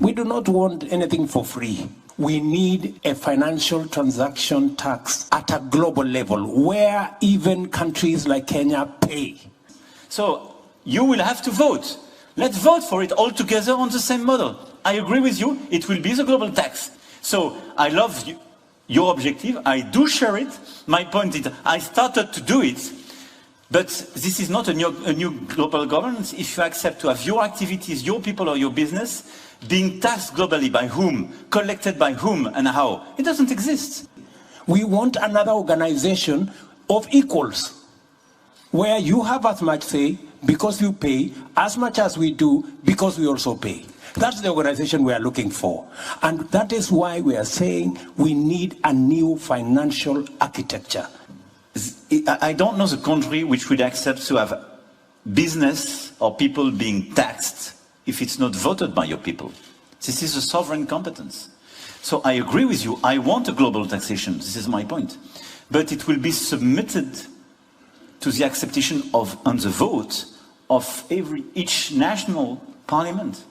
We do not want anything for free. We need a financial transaction tax at a global level where even countries like Kenya pay. So you will have to vote. Let's vote for it all together on the same model. I agree with you, it will be the global tax. So I love your objective, I do share it. My point is, I started to do it, but this is not a new global governance if you accept to have your activities, your people or your business being taxed globally by whom, collected by whom and how. It doesn't exist. We want another organization of equals, where you have as much say because you pay, as much as we do because we also pay. That's the organization we are looking for. And that is why we are saying we need a new financial architecture. I don't know the country which would accept to have business or people being taxed if it's not voted by your people. This is a sovereign competence. So I agree with you, I want a global taxation, this is my point. But it will be submitted to the acceptation of, on the vote of each national parliament.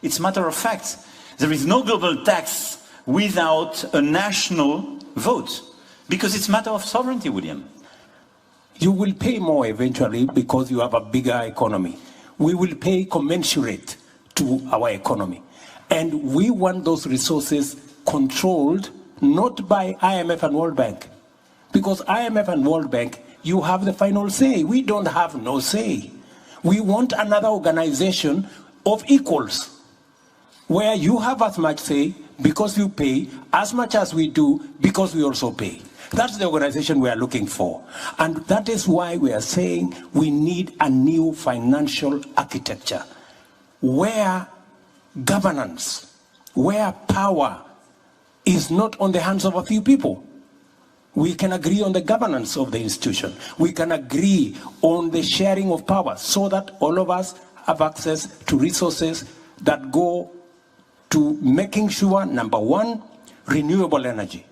It's a matter of fact. There is no global tax without a national vote, because it's a matter of sovereignty, William. You will pay more eventually because you have a bigger economy. We will pay commensurate to our economy. And we want those resources controlled not by IMF and World Bank. Because IMF and World Bank, you have the final say. We don't have no say. We want another organization of equals, where you have as much say because you pay, as much as we do because we also pay. That's the organization we are looking for. And that is why we are saying we need a new financial architecture, where governance, where power is not on the hands of a few people. We can agree on the governance of the institution. We can agree on the sharing of power so that all of us have access to resources that go to making sure, number one, renewable energy.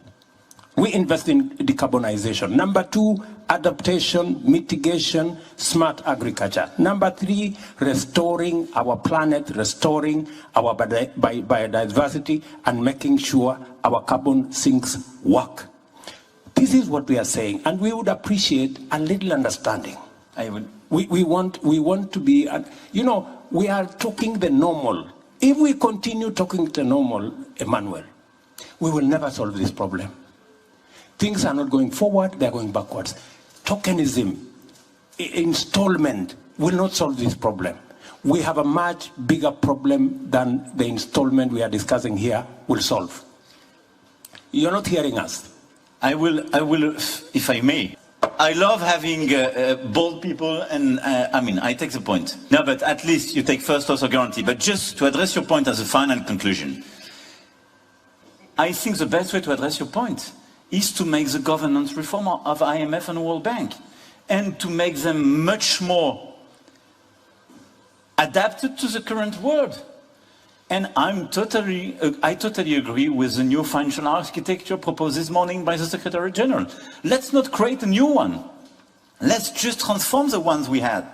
We invest in decarbonization. Number two, adaptation, mitigation, smart agriculture. Number three, restoring our planet, restoring our biodiversity, and making sure our carbon sinks work. This is what we are saying, and we would appreciate a little understanding. We want to be, we are talking the normal. If we continue talking the normal, Emmanuel, we will never solve this problem. Things are not going forward, they're going backwards. Tokenism, installment will not solve this problem. We have a much bigger problem than the installment we are discussing here will solve. You're not hearing us. I will, if I may. I love having bold people, and I take the point. No, but at least you take first loss or guarantee. But just to address your point as a final conclusion, I think the best way to address your point is to make the governance reform of IMF and World Bank, and to make them much more adapted to the current world. And I totally agree with the new financial architecture proposed this morning by the Secretary General. Let's not create a new one. Let's just transform the ones we had.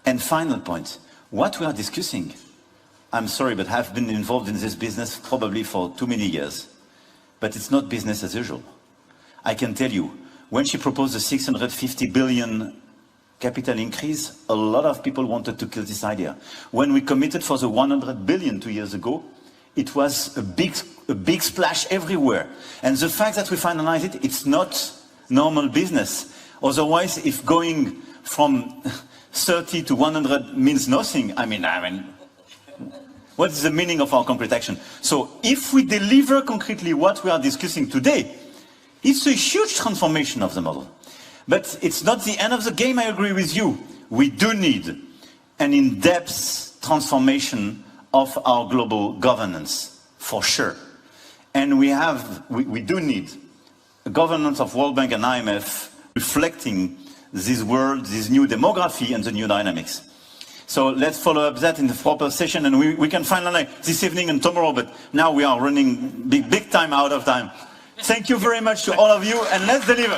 And final point, what we are discussing, I'm sorry, but I've been involved in this business probably for too many years. But it's not business as usual. I can tell you, when she proposed the 650 billion capital increase, a lot of people wanted to kill this idea. When we committed for the 100 billion 2 years ago, it was a big splash everywhere. And the fact that we finalized it, it's not normal business. Otherwise, if going from 30 to 100 means nothing, I mean, what is the meaning of our concrete action? So if we deliver concretely what we are discussing today, it's a huge transformation of the model. But it's not the end of the game, I agree with you. We do need an in-depth transformation of our global governance, for sure. And we do need a governance of World Bank and IMF reflecting this world, this new demography and the new dynamics. So let's follow up that in the proper session, and we can finalize this evening and tomorrow, but now we are running big time out of time. Thank you very much to all of you, and let's deliver.